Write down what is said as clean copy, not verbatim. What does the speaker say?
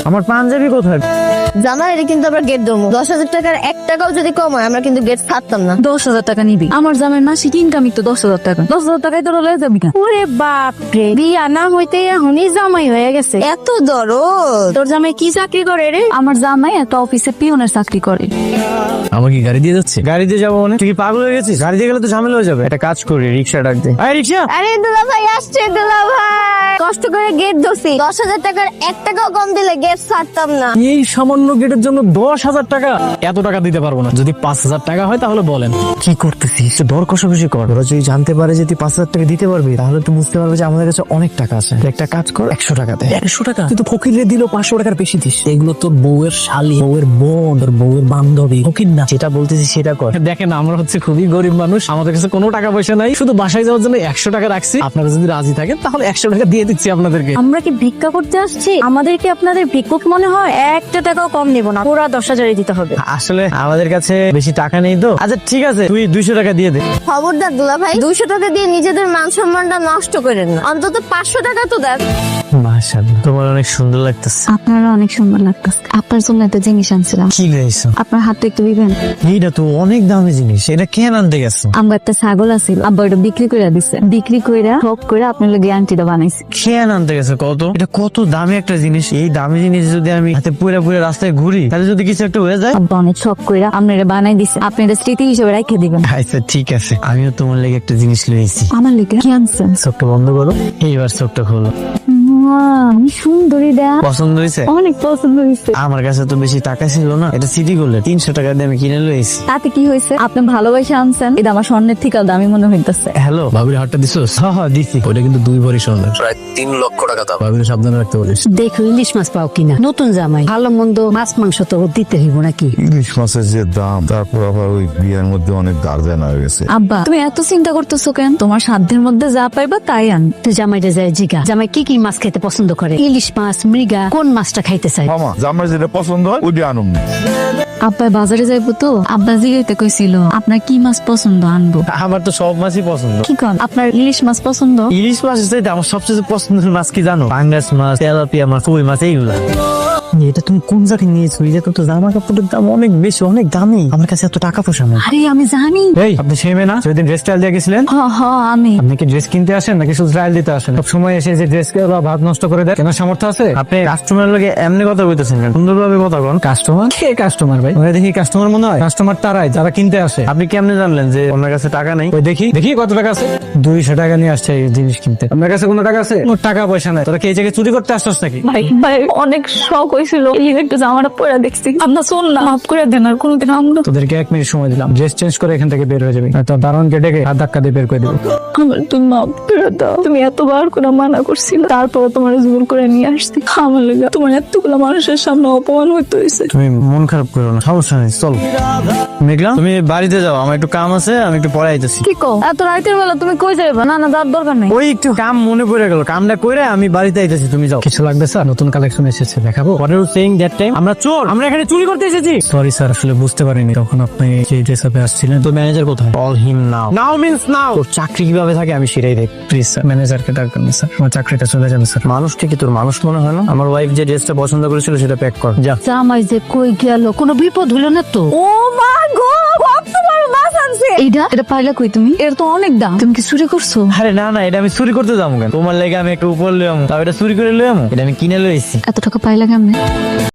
আমার পাঞ্জাবি কোথায়? জামাই এটা কিন্তু আমরা গেট দেবো। 10,000 টাকার 1 টাকাও যদি কম হয় আমরা কিন্তু গেট ছাড়তাম না। 10,000 টাকা নিবি? আমার জামাই মাসিক ইনকামই তো 10,000 টাকা। 10,000 টাকায় তোর লয়ে যাবি না? ওরে বাপ রে, বিয়া না হইতে এখনই জামাই হয়ে গেছে, এত দরদ। তোর জামাই কি চাকরি করে রে? আমার জামাই একটা অফিসে পিয়নের চাকরি করে। আমার কি গাড়ি দিয়ে যাচ্ছে? গাড়ি দিয়ে যাবো মানে? তুই কি পাগল হয়ে গেছিস? গাড়ি দিয়ে গেলে তো ঝামেলা হয়ে যাবে। একটা কাজ করি, রিক্সা ডাক দে। আরে রিক্সা! আরে দুলা ভাই আসছে, দুলা ভাই কষ্ট করে গেট ধরছি। 10,000 টাকার 1 টাকাও কম দিলে গেট ছাড়তাম না। এই সামান্য গেটের জন্য 10,000 টাকা? এত টাকা দিতে পারবো না। যদি 5,000 টাকা হয় তাহলে বলেন। কি করতেছিস? দর কষাকষি কর। ওরা যদি জানতে পারে যে তুই 5,000 টাকা দিতে পারবি তাহলে তো বুঝতে পারবে যে আমাদের কাছে অনেক টাকা আছে। একটা কাজ কর, 100 টাকা দে। 100 টাকা? তুই তো ফকিরে দিল 500 টাকার বেশি দিস। এগুলো তোর বউয়ের শালি, বউয়ের বোন, তোর বউয়ের বান্ধবী, ফকির না। যেটা বলতেছি সেটা কর। দেখেন আমরা হচ্ছে খুবই গরিব মানুষ, আমাদের কাছে কোনো টাকা পয়সা নাই, শুধু বাসায় যাওয়ার জন্য 100 টাকা রাখছি। আপনারা যদি রাজি থাকেন তাহলে 100 টাকা দিয়ে দিচ্ছি আপনাদেরকে। আমরা কি ভিক্ষা করতে আসছি? আমাদের কি আপনাদের ভিক্ষুক মনে হয়? 1 টাকাও কম নেব না, পুরা 10,000 দিতে হবে। আসলে আমাদের কাছে বেশি টাকা নেই তো। আচ্ছা ঠিক আছে, তুই 200 টাকা দিয়ে দে। খবরদার দুলা ভাই, 200 টাকা দিয়ে নিজেদের মান সম্মানটা নষ্ট করেন না, অন্তত 500 টাকা তো দেন। মাশাআল্লাহ, তোমার অনেক সুন্দর লাগতেছে। আপনারা অনেক সুন্দর লাগতেছে। আপনার জন্য একটা জিনিস আনছিলাম, কি লইছো? আপনার হাতে একটু দিবেন? এইটা তো অনেক দামি জিনিস, এটা কেন আনতে গেছো? আমার একটা ছাগল আছিল, আব্বা এটা বিক্রি করে দিছে। বিক্রি কইরা শখ করে আপনার লাগে আন্টিটা বানাইছি। কেন আনতে গেছো? কত এটা, কত দামি একটা জিনিস। এই দামি জিনিস যদি আমি হাতে পুরা পুরা রাস্তায় ঘুরি তাহলে যদি কিছু একটা হয়ে যায়? আব্বা অনেক শখ কইরা আপনারা বানাই দিছে, আপনি এটা স্মৃতি হিসেবে রেখে দিবেন। আচ্ছা ঠিক আছে, আমিও তোমার লেগে একটা জিনিস লইছি। আমার লেগে কি আনছেন? চোখটা বন্ধ করো, এইবার চোখটা খোলো। সুন্দরী দা, পছন্দ হয়েছে? অনেক পছন্দ হয়েছে। আমার কাছে তো বেশি টাকা ছিল না, এটা সিটি গোল্ডের 300 টাকা দিয়ে আমি কিনে লইছি। তাতে কি হয়েছে? আপনি ভালোবাসা আনছেন, এটা আমার স্বর্ণের থেকে দামি মনে হইতেছে। হ্যালো, ভাবির হাতটা দিছোস? হ্যাঁ দিছি। ওইটা কিন্তু 2 ভরি স্বর্ণের, প্রায় 3 লক্ষ টাকা দাম। ভাবির সাবধানে রাখতে বলিস। দেখো ইলিশ মাছ পাও কিনা। নতুন জামাই, ভালো মন্দ মাছ মাংস তো দিতে হইব নাকি? ইলিশ মাছের যে দাম, তারপর আবার ওই বিয়ের মধ্যে অনেক গার্জেন হয়ে গেছে। আব্বা তুমি এত চিন্তা করতেছো কেন? তোমার সাধ্যের মধ্যে যা পাইবা তাই আন। তুই জামাইটা যায় জিগা, জামাই কি কি মাছ খেতে পছন্দ করে? ইলিশ মাছ, মৃগা, কোন মাছটা খাইতে চাই? মামা জামাই যেটা পছন্দ হয় ওইটা আনুম। আব্বা বাজারে যাইবো তো, আব্বা জিগাইতে কইছিল আপনার কি মাছ পছন্দ আনবো। আমার তো সব মাছই পছন্দ। কি কন, আপনার ইলিশ মাছ পছন্দ? ইলিশ মাছ চাইতে আমার সবচেয়ে পছন্দের মাছ কি জানো? পাঙ্গাস মাছ, তেলাপিয়া মাছ, কই মাছ, এইগুলা। এটা তুমি কোন জায়গায় নিয়েছো? এটা তো জামা কাপড়ের দাম অনেক বেশি, অনেক দামি। আমার কাছে এত টাকা পয়সা নেই। আরে আমি জানি। এই আপনি সেই মেয়ে না সেদিন ড্রেস স্টাইল দিয়ে গেছিলেন? হ হ আমি। আপনি কি ড্রেস কিনতে আসেন নাকি শুধু ট্রায়াল দিতে আসেন? সব সময় এসে যে ড্রেস ভাত নষ্ট করে দেয়, কেনার সামর্থ্য আছে? আপনি কাস্টমারের লগে এমনি কথা বলতেছেন কেন? সুন্দরভাবে কথা বলেন। কাস্টমার কে? কাস্টমার ভাই ওরা দেখি কাস্টমার মনে হয়? কাস্টমার তারাই যারা কিনতে আসে। আপনি কেমনে জানলেন যে ওনার কাছে টাকা নেই? ওই দেখি দেখি কত টাকা আছে। 200 টাকা নিয়ে আসছে এই জিনিস কিনতে। আপনার কাছে কোনো টাকা আছে? কোনো টাকা পয়সা নাই। তোরা কি এই জায়গায় চুরি করতে আসছস নাকি? ভাই ভাই অনেক শখ হয়েছিল, এই একটু জামাটা পরে দেখছি। আপনার শোন না, মাফ করে দেন, আর কোনোদিন আমরা। তোদেরকে 1 মিনিট সময় দিলাম, ড্রেস চেঞ্জ করে এখান থেকে বের হয়ে যাবে। তো দারোয়ানকে ডেকে হাত ধাক্কা দিয়ে বের করে দিবো। আমার তুমি মাফ করে দাও। তুমি এতবার করে মানা করছিল, তারপর তোমার জোর করে নিয়ে আসছি। আমার লেগে তোমার এতগুলো মানুষের সামনে অপমান হইতে হয়েছে। তুমি মন খারাপ করো না, সমস্যা নেই, চল। মেঘলা তুমি বাড়িতে যাও, আমার একটু কাম আছে, আমি একটু পরে আইতেছি। কি কও, এত রাতের বেলা তুমি কই যাইবা? না না তার দরকার নেই। ওই একটু কাম মনে পড়ে গেল, কামটা করে আমি বাড়িতে আইতেছি, তুমি যাও। কিছু লাগবে স্যার? নতুন কালেকশন এসেছে, দেখাবো। What are you saying that time? আমরা চোর, আমরা এখানে চুরি করতে এসেছি। সরি স্যার, আসলে বুঝতে পারিনি তখন আপনি যে ড্রেস আপে আসছিলেন। তো ম্যানেজার কোথায়? কল হিম নাও। নাও মিন্স নাও। তোর চাকরি কিভাবে থাকে আমি সেটাই দেখ। প্লিজ স্যার, ম্যানেজারকে ডাকবেন না স্যার, আমার চাকরিটা চলে যাবে স্যার। মানুষটা কি তোর মানুষ মনে হয় না? আমার ওয়াইফ যে ড্রেসটা পছন্দ করেছিল সেটা প্যাক কর, যা। জামাই যে কই গেল, কোনো বিপদ হইল না তো? ও মা গো, কত বড় মাছ আনছে। এটা পাইলা কই তুমি? এর তো অনেক দাম। তুমি কি চুরি করছো? আরে না না, এটা আমি চুরি করতে যাবো কেন? তোমার লেগে আমি একটু উপর লইয়াম, তাও এটা চুরি করে লইয়াম? এটা আমি কিনে লইছি। এত টাকা পাইলা কেমনে?